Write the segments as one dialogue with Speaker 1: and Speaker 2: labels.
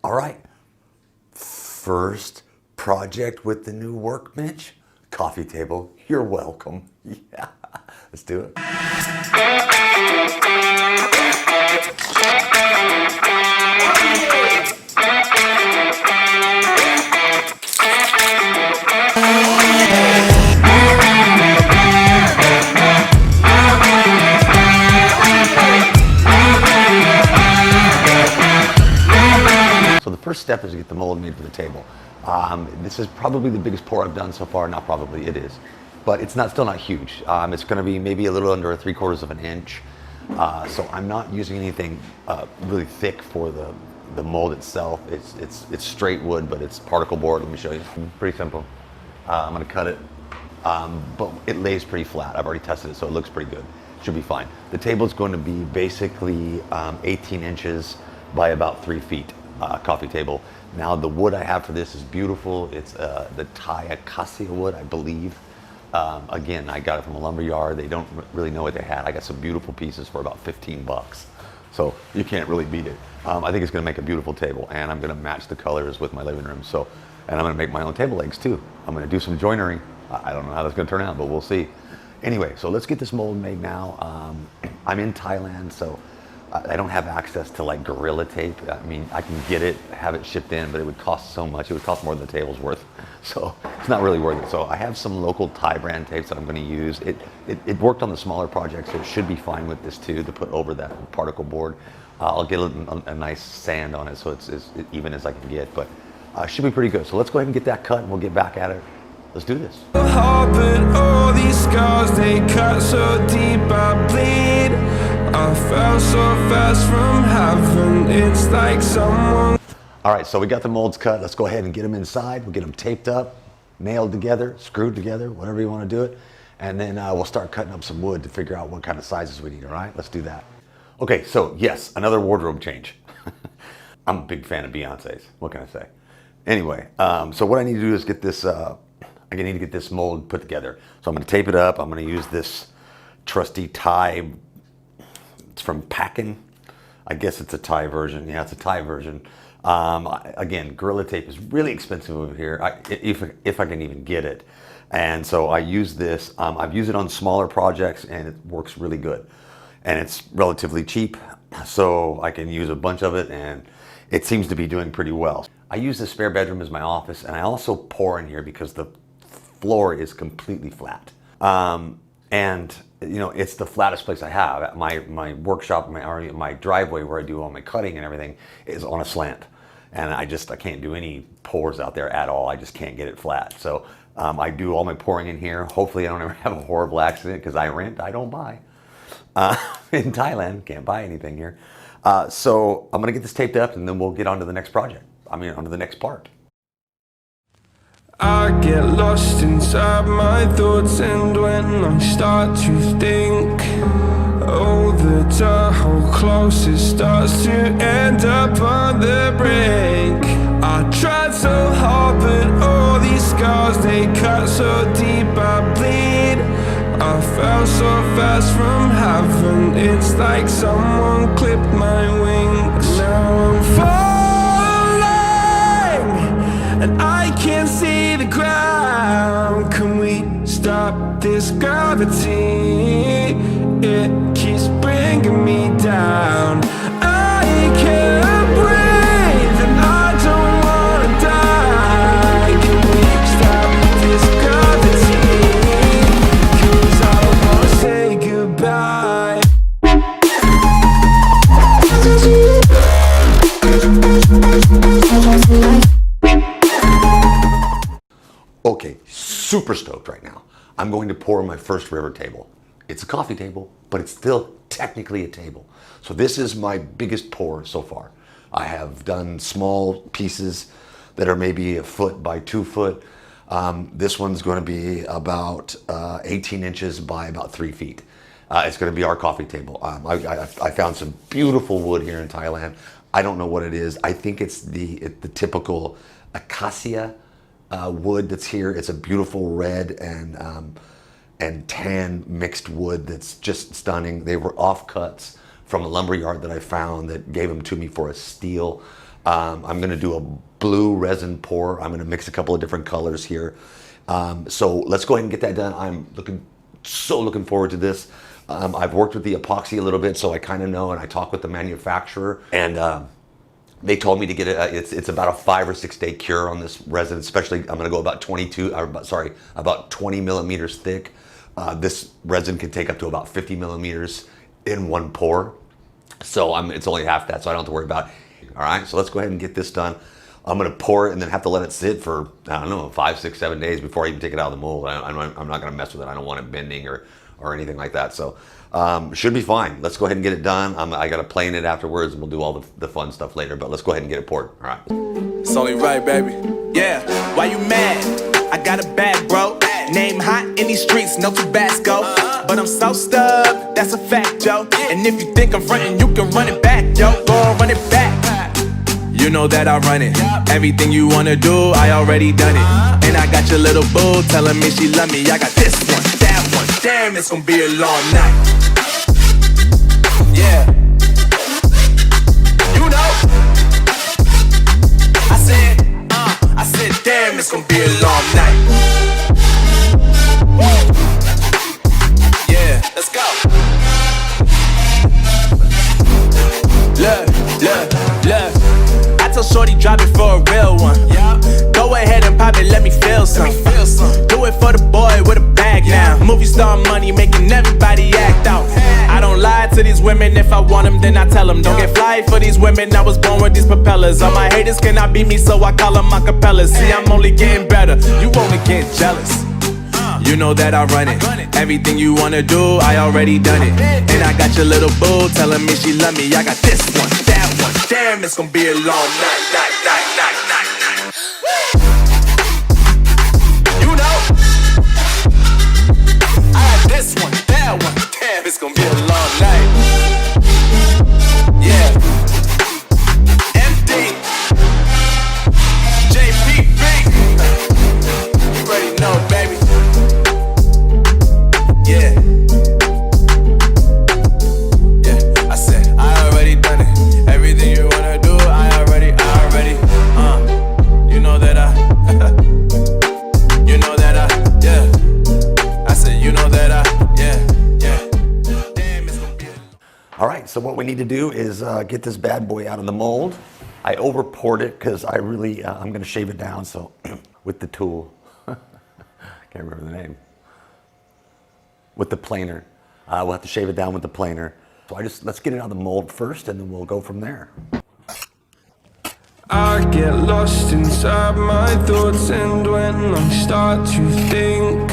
Speaker 1: All right, first project with the new workbench, coffee table. You're welcome. Yeah, let's do it. So the first step is to get the mold made for the table. This is probably the biggest pour I've done so far. Not probably, it is. But it's still not huge. It's going to be maybe a little under 3/4 of an inch. So I'm not using anything really thick for the mold itself. It's straight wood, but it's particle board. Let me show you. Pretty simple. I'm going to cut it, but it lays pretty flat. I've already tested it, so it looks pretty good. Should be fine. The table is going to be basically 18 inches by about 3 feet. Coffee table. Now the wood I have for this is beautiful. It's the Thai acacia wood, I believe. Again, I got it from a lumber yard. They don't really know what they had. I got some beautiful pieces for about 15 bucks. So you can't really beat it. I think it's gonna make a beautiful table, and I'm gonna match the colors with my living room. So, and I'm gonna make my own table legs too. I'm gonna do some joinery. I don't know how that's gonna turn out, but we'll see. Anyway, so let's get this mold made now. I'm in Thailand, so I don't have access to like Gorilla Tape. I mean, I can get it, have it shipped in, but it would cost so much. It would cost more than the table's worth. So it's not really worth it. So I have some local Thai brand tapes that I'm going to use. It worked on the smaller projects, so it should be fine with this too, to put over that particle board. I'll get a nice sand on it so it's as even as I can get, but it should be pretty good. So let's go ahead and get that cut and we'll get back at it. Let's do this.
Speaker 2: All these scars, they cut so deep I bleed. I fell so fast from heaven, it's like someone...
Speaker 1: All right, so we got the molds cut. Let's go ahead and get them inside. We'll get them taped up, nailed together, screwed together, whatever you want to do it. And then we'll start cutting up some wood to figure out what kind of sizes we need, all right? Let's do that. Okay, so yes, another wardrobe change. I'm a big fan of Beyonce's, what can I say? Anyway, so what I need to do is get this, I need to get this mold put together. So I'm gonna tape it up. I'm gonna use this trusty Thai. It's from Packin. I guess it's a Thai version. Yeah, it's a Thai version. Again, Gorilla Tape is really expensive over here, if I can even get it. And so I use this. I've used it on smaller projects and it works really good. And it's relatively cheap, so I can use a bunch of it and it seems to be doing pretty well. I use the spare bedroom as my office, and I also pour in here because the floor is completely flat. And you know, it's the flattest place I have. My workshop, my driveway where I do all my cutting and everything is on a slant. And I can't do any pours out there at all. I just can't get it flat. So I do all my pouring in here. Hopefully I don't ever have a horrible accident because I rent, I don't buy. In Thailand, can't buy anything here. So I'm gonna get this taped up and then we'll get on to the next project. Onto the next part.
Speaker 2: I get lost inside my thoughts, and when I start to think, oh, the door how close it starts to end up on the brink. I tried so hard, but all these scars, they cut so deep I bleed. I fell so fast from heaven, it's like someone clipped my wings. Now I'm falling, and I can't see the ground. Can we stop this gravity? It keeps bringing me down. I can't breathe and I don't wanna die. Can we stop this gravity? 'Cause I don't wanna say goodbye.
Speaker 1: Okay, super stoked right now. I'm going to pour my first river table. It's a coffee table, but it's still technically a table. So this is my biggest pour so far. I have done small pieces that are maybe 1 foot by 2 foot. This one's going to be about 18 inches by about 3 feet. It's going to be our coffee table. I found some beautiful wood here in Thailand. I don't know what it is. I think it's the typical acacia wood that's here. It's a beautiful red and tan mixed wood that's just stunning. They were offcuts from a lumber yard that I found that gave them to me for a steal. I'm gonna do a blue resin pour. I'm gonna mix a couple of different colors here. So let's go ahead and get that done. I'm looking forward to this. I've worked with the epoxy a little bit, so I kind of know, and I talked with the manufacturer, and they told me to get it. It's about a 5 or 6 day cure on this resin. Especially, I'm going to go about 20 millimeters thick. This resin can take up to about 50 millimeters in one pour. So it's only half that, so I don't have to worry about it. All right, so let's go ahead and get this done. I'm going to pour it and then have to let it sit for, I don't know, 5, 6, 7 days before I even take it out of the mold. I'm not going to mess with it. I don't want it bending or anything like that. So should be fine. Let's go ahead and get it done. I got to plane it afterwards, and we'll do all the fun stuff later. But let's go ahead and get it poured. All right.
Speaker 3: It's only right, baby. Yeah, why you mad? I got a bag, bro. Name hot in these streets, no Tabasco. But I'm so stubbed, that's a fact, yo. And if you think I'm frontin', you can run it back, yo. Go on, run it back. You know that I run it. Everything you wanna do, I already done it. And I got your little boo telling me she love me. I got this one, that one. Damn, it's gonna be a long night. Yeah. You know. I said, damn, it's gonna be a long night. Yeah, let's go. Look. I tell shorty drop it for a real one. Go ahead and pop it, let me feel some. Do it for the boy with a bag now. Movie star money making everybody act out. I don't lie to these women. If I want them, then I tell them. Don't get fly for these women. I was born with these propellers. All my haters cannot beat me, so I call them acapellas. See, I'm only getting better. You only get jealous. You know that I run it. Everything you wanna do, I already done it. And I got your little boo telling me she love me. I got this one, that one. Damn, it's gonna be a long night. You know, I got this one, that one. Damn, it's gonna be a long night. Yeah. MD, JPB. You already know, baby. Yeah, I said, I already done it. Everything you wanna do, I already, you know that yeah. I said, you know that yeah. Damn, it's gonna be.
Speaker 1: All right, so what we need to do is get this bad boy out of the mold. I over poured it because I really, I'm gonna shave it down, so with the tool. Can't remember the name. With the planer. We'll have to shave it down with the planer. So let's get it out of the mold first, and then we'll go from there.
Speaker 2: I get lost inside my thoughts, and when I start to think,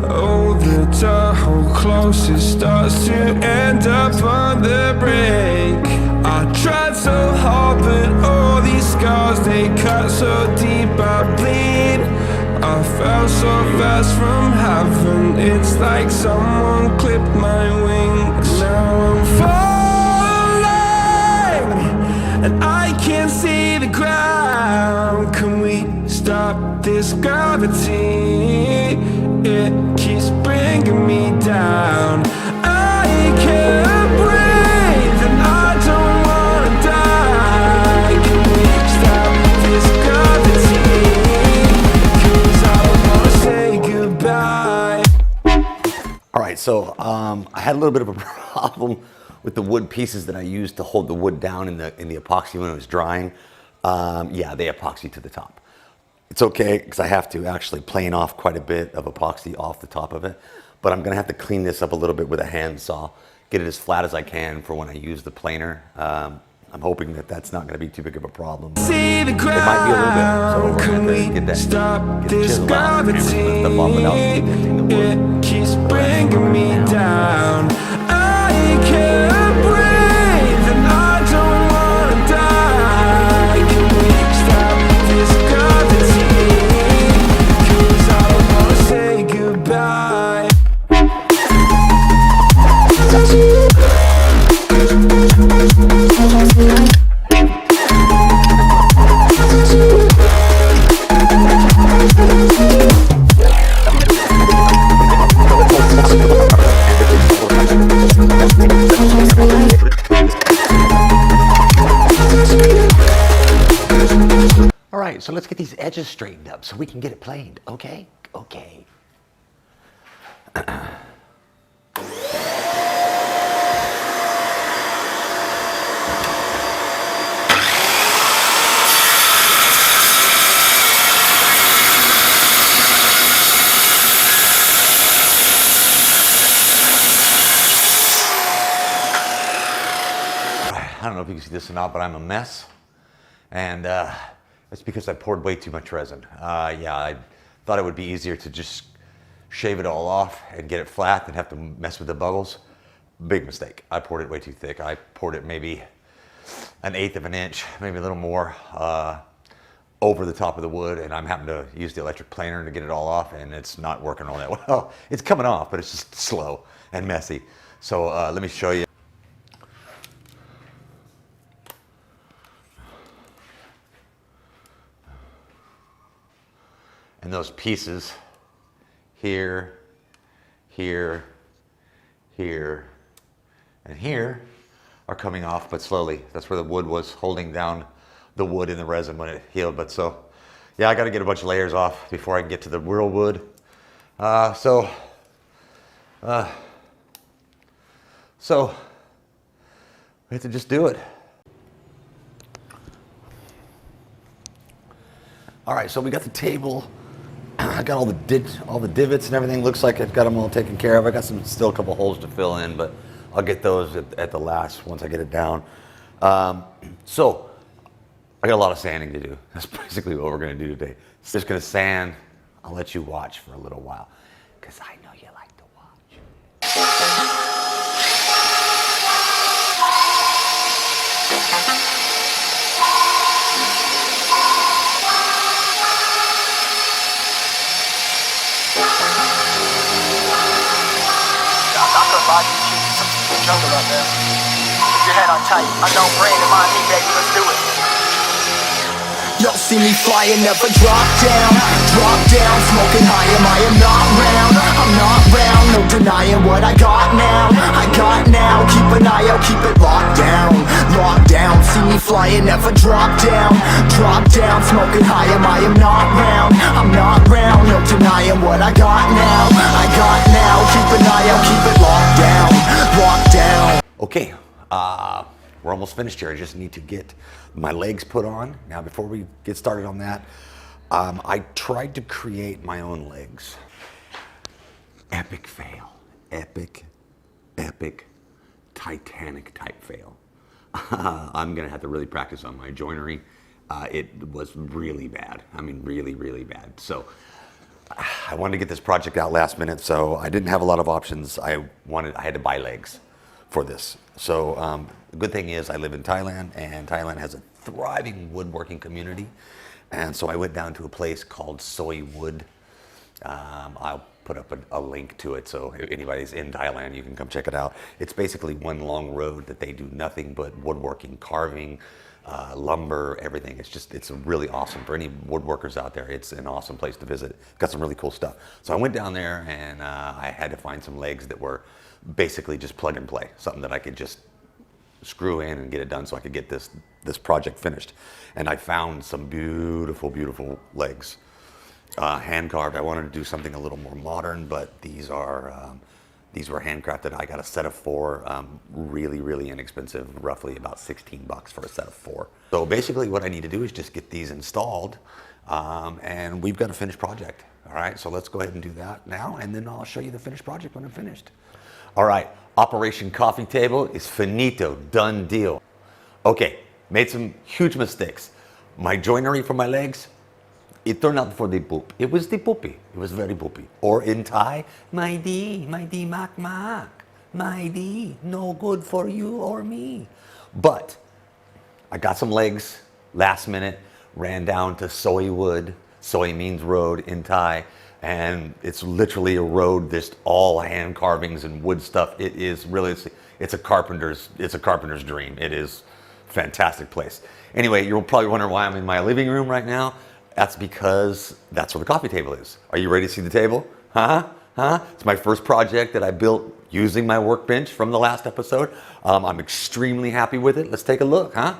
Speaker 2: oh, the door close, it starts to end up on the brink. I tried so hard, but all these scars, they cut so deep, I bleed. I fell so fast from heaven, it's like someone clipped my wings. Now I'm falling, and I can't see the ground. Can we stop this gravity? It keeps bringing me down. I can't breathe, and I don't wanna die. Can we stop this gravity?
Speaker 1: All right, so I had a little bit of a problem with the wood pieces that I used to hold the wood down in the epoxy when it was drying. Yeah, they epoxy to the top. It's okay, because I have to actually plane off quite a bit of epoxy off the top of it. But I'm gonna have to clean this up a little bit with a handsaw, get it as flat as I can for when I use the planer. I'm hoping that that's not going to be too big of a problem.
Speaker 2: See the
Speaker 1: It might be a little bit, so we're
Speaker 2: Can
Speaker 1: going
Speaker 2: we
Speaker 1: to
Speaker 2: stop this
Speaker 1: chisel out and
Speaker 2: gravity?
Speaker 1: lift them up without denting the wood.
Speaker 2: It keeps bringing me down. I can't breathe, and I don't wanna die. Can we stop this gravity? 'Cause I don't wanna say goodbye.
Speaker 1: right, so let's get these edges straightened up so we can get it planed, okay? Okay. I don't know if you can see this or not, but I'm a mess. And it's because I poured way too much resin. Yeah, I thought it would be easier to just shave it all off and get it flat than have to mess with the bubbles. Big mistake. I poured it way too thick. I poured it maybe 1/8 of an inch, maybe a little more, over the top of the wood, and I'm having to use the electric planer to get it all off, and it's not working all that well. It's coming off, but it's just slow and messy. So let me show you. And those pieces here, here, here, and here are coming off, but slowly. That's where the wood was holding down the wood in the resin when it healed. But so, yeah, I got to get a bunch of layers off before I can get to the real wood. So we have to just do it. All right, so we got the table. I got all the divots and everything. Looks like I've got them all taken care of. I got still a couple holes to fill in, but I'll get those at the last once I get it down. So I got a lot of sanding to do. That's basically what we're going to do today. Just going to sand. I'll let you watch for a little while because I know you like to watch.
Speaker 4: Jungle up there. Keep your head on tight. Unknown brain in my knee, baby. Let's do it. Y'all see me flying, never drop down. Drop down, smoking high, I am not round. I'm not round, no denying what I got now. I got now, keep an eye out, keep it locked down. Locked down, see me flying, never drop down. Drop down, smoking high, I am not round. I'm not round, no denying what I got now. I got now, keep an eye out, keep it locked down. Locked down.
Speaker 1: Okay, we're almost finished here. I just need to get my legs put on. Now, before we get started on that, I tried to create my own legs. Epic fail. Epic, Titanic type fail. I'm gonna have to really practice on my joinery. It was really bad. I mean, really, really bad. So I wanted to get this project out last minute, so I didn't have a lot of options. I had to buy legs for this. So the good thing is I live in Thailand, and Thailand has a thriving woodworking community. And so I went down to a place called Soy Wood. I'll put up a link to it, so if anybody's in Thailand, you can come check it out. It's basically one long road that they do nothing but woodworking, carving, lumber, everything. It's really awesome. For any woodworkers out there, it's an awesome place to visit. Got some really cool stuff. So I went down there, and I had to find some legs that were basically just plug and play, something that I could just screw in and get it done so I could get this project finished. And I found some beautiful, beautiful legs. Hand carved. I wanted to do something a little more modern, but these were handcrafted. I got a set of 4, really, really inexpensive, roughly about 16 bucks for a set of 4. So basically what I need to do is just get these installed, and we've got a finished project. All right, so let's go ahead and do that now, and then I'll show you the finished project when I'm finished. All right, Operation Coffee Table is finito, done deal. Okay, made some huge mistakes. My joinery for my legs, it turned out for the poop. It was the poopy. It was very poopy. Or in Thai, my D, mak mak. My D, no good for you or me. But I got some legs last minute, ran down to Soy Wood. Soy means road in Thai. And it's literally a road, just all hand carvings and wood stuff. It is really, it's a carpenter's dream. It is a fantastic place. Anyway, you're probably wondering why I'm in my living room right now. That's because that's where the coffee table is. Are you ready to see the table? Huh? It's my first project that I built using my workbench from the last episode. I'm extremely happy with it. Let's take a look, huh?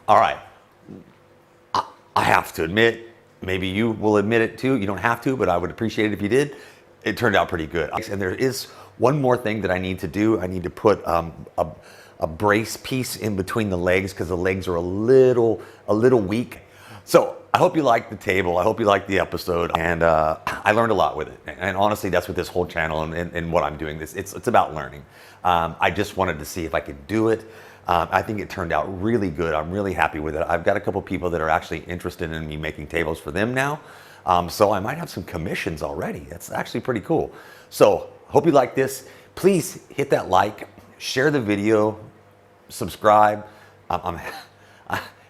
Speaker 1: All right. I have to admit, maybe you will admit it too. You don't have to, but I would appreciate it if you did. It turned out pretty good. And there is one more thing that I need to do. I need to put a brace piece in between the legs because the legs are a little weak. So I hope you liked the table. I hope you liked the episode. And I learned a lot with it. And honestly, that's what this whole channel and what I'm doing. It's about learning. I just wanted to see if I could do it. I think it turned out really good. I'm really happy with it. I've got a couple people that are actually interested in me making tables for them now. So I might have some commissions already. That's actually pretty cool. So hope you like this. Please hit that like, share the video, subscribe.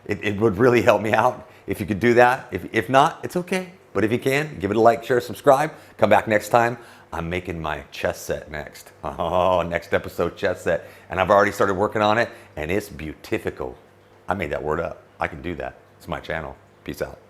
Speaker 1: It would really help me out if you could do that. If not, it's okay. But if you can, give it a like, share, subscribe. Come back next time. I'm making my chess set next. Oh, next episode chess set. And I've already started working on it, and it's beautifical. I made that word up. I can do that. It's my channel. Peace out.